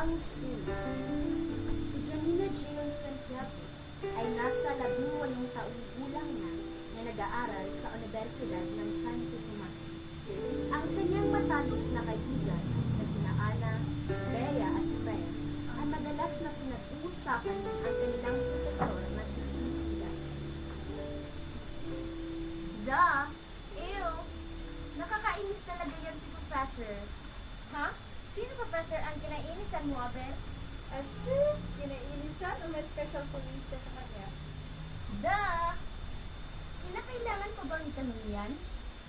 Ang sulat. Si Janina Jane Santiago ay nasa 18 taong gulang na nag-aaral sa Universidad ng Santo Tomas. Ang kanyang matalik na kaibigan na sina Ana, Bea at Rhea ay madalas na pinag-uusapan ang kanilang profesor na si Diaz. Ew! Nakakainis talaga yan si Professor. Ha? Sino Professor ang kinainisan mo, Abel? Kinainisan o may special police ka sa kanya? Kinakailangan ko bang itanong yan?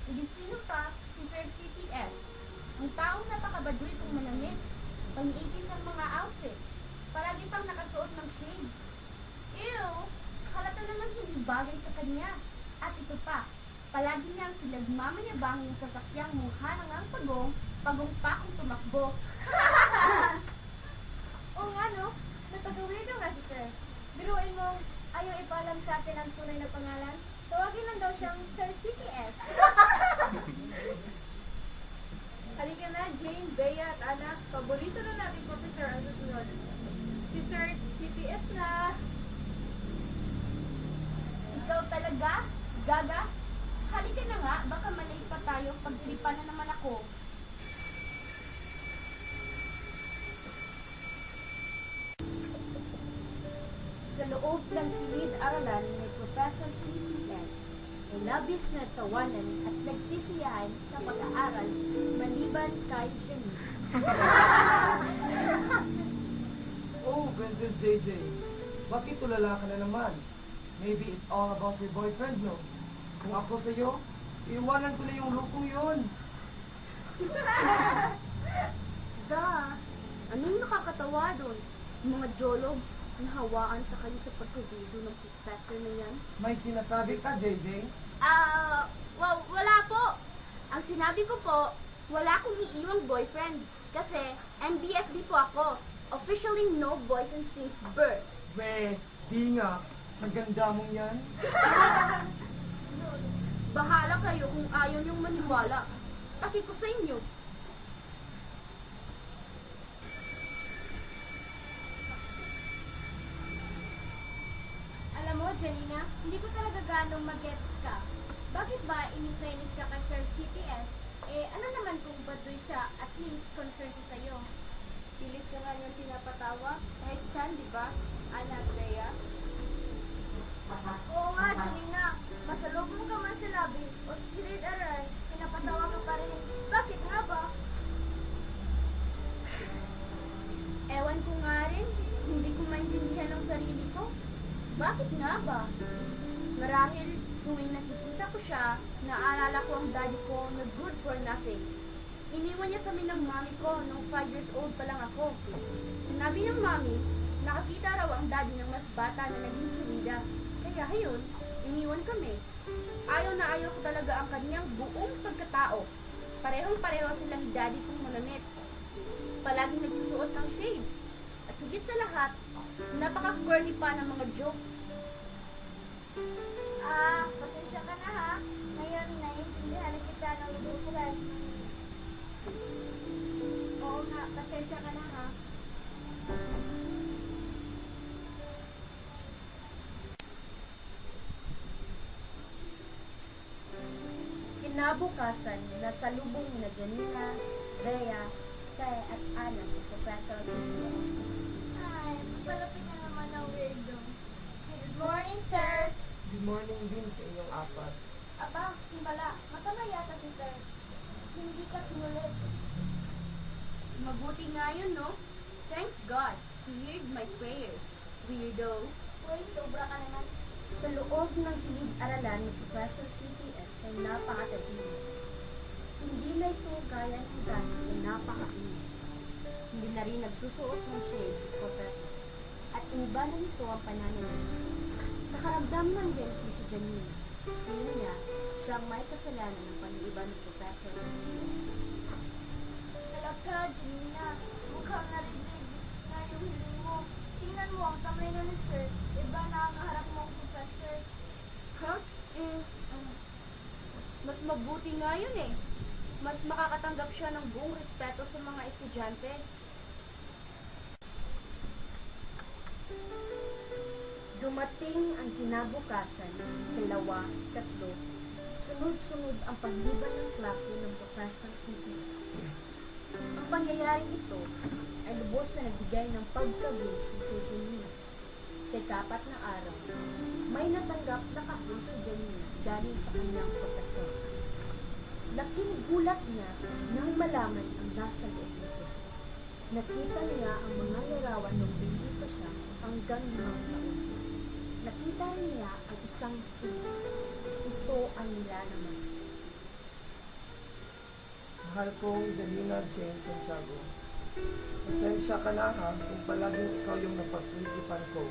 Hindi sino pa si Sir CTS? Ang taong napakabaduy kong manamit. Pang-iipis ang mga outfits. Palagi pang nakasuot ng shade. Ew! Halata naman hindi bagay sa kanya. At ito pa, palagi niyang pinagmamayabang yung sasakyang mukha ng ang pagong pa kung tumakbo. Oo nga no, napag-weirdo nga si Sir. Biruin mo, ayaw ipaalam sa atin ang tunay na pangalan. Tawagin lang daw siyang Sir CTS. Halika na, Jane, Bea at Ana. Paborito na nating professor ang susunod. Si Sir CTS na. Ikaw talaga? Gaga? Halika na nga, baka malate pa tayo pagtripan na naman ako. Sa loob ng silid-aralan ni Professor CTS ay labis na tawanan at nagsisiyahan sa pag-aaral maliban kay Janina. Oh, Princess JJ. Bakit tulala ka na naman? Maybe it's all about your boyfriend, no? Kung ako sa'yo, iwanan ko na yung lukong yun. Anong nakakatawa doon? Yung mga jologs, nahawaan sa kanya sa pagkagulo ng professor na yan? May sinasabi ka, JJ? Wala po. Ang sinabi ko po, wala akong iiwang boyfriend. Kasi MBSB po ako. Officially no boyfriend since birth. We, di nga. Sa ganda mong yan. Bahala kayo kung ayaw niyong maniwala. Paki ko sa inyo. Alam mo, Janina, hindi ko talaga ganong mag-gets ka. Bakit ba inis na inis ka kay Sir CTS? Ano naman kung baduy siya at least concerned siya sa'yo? Pilit ka nga niyang pinapatawa. Kahit saan, di ba? Ana at Bea. Oo nga, Janina. Masalubong ka man sa labi o sa silid-aral, pinapatawa mo pa rin. Bakit nga ba? Ewan ko nga rin, hindi ko maintindihan ang sarili ko. Bakit nga ba? Marahil, tuwing nakikita ko siya, naalala ko ang daddy ko na good for nothing. Iniwan niya kami ng mami ko nung 5 years old pa lang ako. Sinabi ng mami, nakakita raw ang daddy ng mas bata na naging churida. Kaya hayun, iniwan kami. Ayaw na ayaw ko talaga ang kanyang buong pagkatao. Parehong-pareho sila ni daddy kong manamit. Palaging nagsusuot ng shades. At higit sa lahat, napaka-corny pa ng mga jokes. Pasensya ka na ha. Ngayon, naiintindihan na kita ng lubusan. Oo nga, pasensya ka na ha. Kinabukasan, nasalubong na Janina, Bea, Kay at Ana si Professor CTS. Ay, palapit na naman ang weirdo. Good morning, sir. Good morning din sa inyong apat. Aba, himbala. Matama yata si sir. Hindi ka tumulit. Mabuti nga yun, no? Thanks God, He heard my prayers. Weirdo. Uy, sobra ka naman. Sa loob ng silid-aralan ni Professor CTS ay napakatahimik. Hindi na ito gaya ng dati ay napakainit. Hindi na rin nagsusuot ng shades si Professor. At iniba na nito ang pananamit. Nakaramdam ng guilty si Janina. Tingin niya, siyang may kasalanan ng pag-iiba ng Professor CTS. Talaka, Janina. Mukhang narinig na yung hiling mo. Tingnan mo ang kamay na ni sir. Iba na ang harap mo ang professor. Huh? Mas mabuti nga yun eh. Mas makakatanggap siya ng buong respeto sa mga estudyante. Dumating ang kinabukasan, ikalawa, tatlo, sunod-sunod ang pagliban ng klase ng Professor CPS. Ang pangyayaring ito ay lubos na nagbigay ng pagkagulo kay Janina. Sa ikapat na araw, may natanggap na kahon si Janina galing sa kanyang profesor. Laking gulat niya nang malaman ang nasa loob nito. Nakita niya ang mga larawan nung baby pa siya hanggang 5 taon. Nakita niya ang isang sulat. Ito ang nilalaman. Mahal kong Janina Jane Santiago. Pasensya ka na ha kung palaging ikaw yung napagpilipan ko.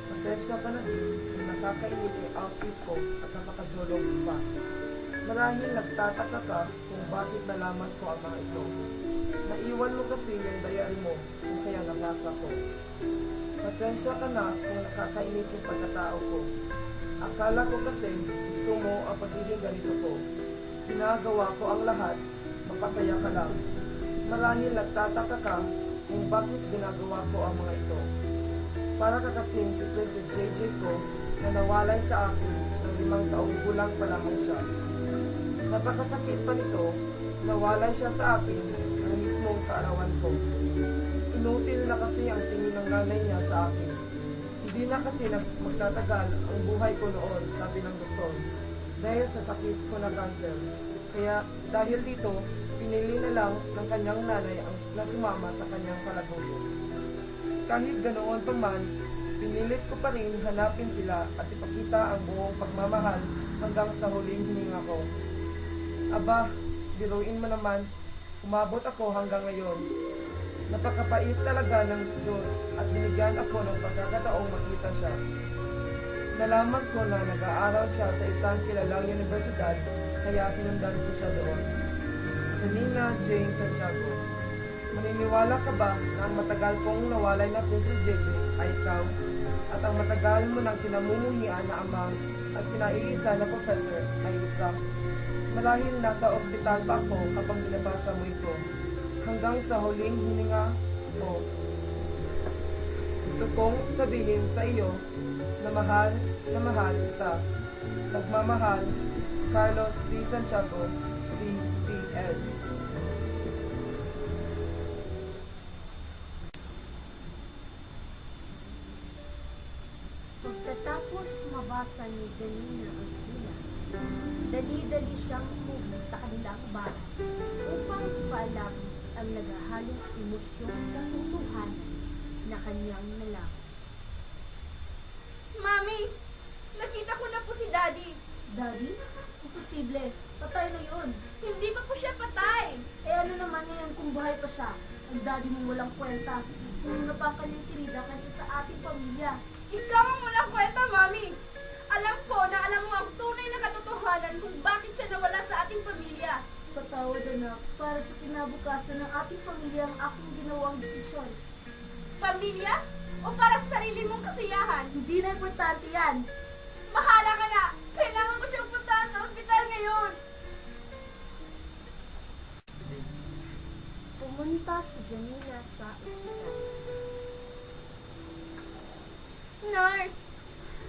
Pasensya ka na din kung nakakainis yung outfit ko at nakakajolong spa. Marahil nagtataka ka kung bakit nalaman ko ang mga ito. Naiwan mo kasi yung diary mo kung kaya nabasa ko. Pasensya ka na kung nakakainis yung pagkatao ko. Akala ko kasi gusto mo ang pagiging ganito ko. Ginagawa ko ang lahat, mapasaya ka lang. Marahil nagtataka ka kung bakit ginagawa ko ang mga ito. Para ka kasing si Princess JJ ko na nawalay sa akin ng 5 taong gulang pa lamang siya. Napakasakit pa nito, nawalay siya sa akin ng mismong kaarawan ko. Inutil na kasi ang tingin ng nanay niya sa akin. Hindi na kasi magtatagal ang buhay ko noon, sabi ng doktor, dahil sa sakit ko na cancer. Kaya dahil dito, pinili na lang ng kanyang nanay ang nasumama sa kanyang palaguyo. Kahit ganoon pa man, pinilit ko pa rin hanapin sila at ipakita ang buong pagmamahal hanggang sa huling hininga ko. Aba, biruin mo naman, umabot ako hanggang ngayon. Napakapait talaga ng Diyos at binigyan ako ng pagkakataong makita siya. Nalaman ko na nag-aaral siya sa isang kilalang universidad, kaya sinundan ko siya doon. Janina Jane Santiago, maniniwala ka ba na ang matagal kong nawalay na Princess JJ ay ikaw? At ang matagal mo ng kinamumuhian na ama at kinaiisa na professor ay isa? Marahil nasa ospital pa ako kapag binabasa mo ito. Hanggang sa huling hininga ko. Gusto kong sabihin sa iyo na mahal kita. Nagmamahal, Carlos D. Santiago, CPS. Pagkatapos mabasa ni Janina ang sulat, dali-dali siyang umuwi sa kanilang bahay upang ipaalam ang naghahalong emosyon at katotohanan na kanyang nalaman. Mami, nakita ko na po si Daddy. Daddy? Imposible. Patay na yun. Hindi pa po siya patay. Eh ano naman ngayon kung buhay pa siya? Ang daddy mong walang kwenta. Mas na pa ang kanyang tirida kaysa sa ating pamilya. Ikaw ang walang kwenta, Mami. Alam ko na alam mo ang tunay na katotohanan kung bakit siya nawala sa ating pamilya. Patawad anak, para sa kinabukasan ng ating pamilya ang aking ginawang desisyon. Pamilya? O para sa sarili mong kasiyahan? Hindi na importante yan. Mahala ka na! Kailangan ko siyang puntahan sa ospital ngayon! Pumunta si Janina sa ospital. Nurse!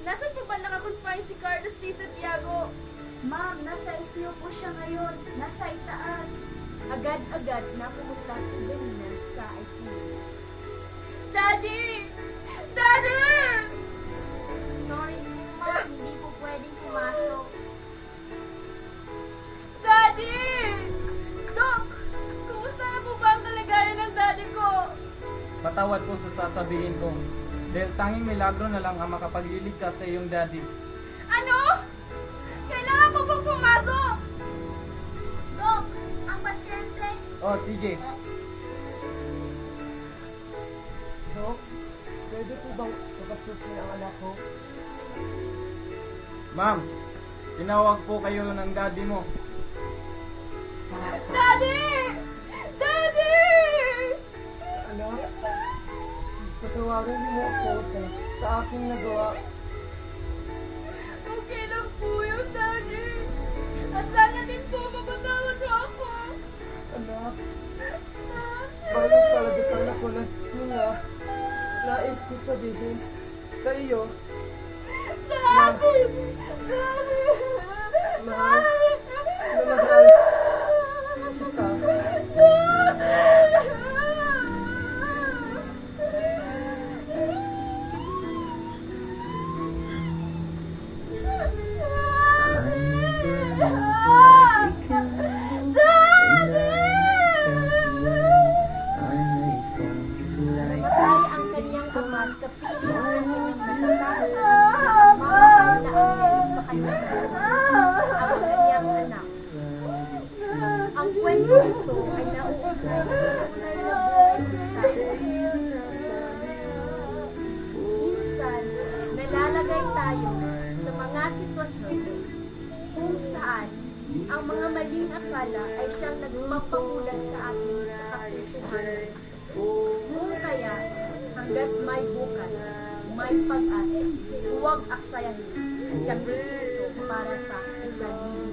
Nasaan po ba nakakonfine si Carlos D. Santiago? Ma'am, nasa ICU po siya ngayon. Nasa itaas. Agad-agad na pumunta si Janina sa ICU. Daddy! Daddy! Sorry po ma'am, hindi po pwedeng pumasok. Daddy! Doc! Kumusta na po ba ang kalagayan ng daddy ko? Patawad po sa sasabihin ko. Dahil tanging milagro na lang ang makapagliligtas sa iyong daddy. Ano? Kailangan ko pong pumasok! Doc, ang pasyente. Oh, sige. Dok, pwede po bang kapasukin ang anak ko? Ma'am, tinawag po kayo ng daddy mo. Daddy! Daddy! Anak, patawarin mo ako sa aking nagawa. Okay lang po yung daddy. At sana din po mapatawad mo ako. Anak, balik talaga ako ng nga. Nais ko sabihin sa iyo Bakit? mahal na mahal kita. Namatay ang kanyang ama sa piling ng kanyang natatanging na anghel sa kanyang buhay, ang kanyang anak. Ang kwento nito ay nauugnay sa tunay na buhay ng tayo. Minsan, nalalagay tayo sa mga sitwasyon kung saan ang mga maling akala ay siyang nagpapakulan sa atin sa katotohanan. Kung kaya, hanggat may bukas, may pag-asa, huwag aksayahin. Gamitin ito para sa ikalimutan.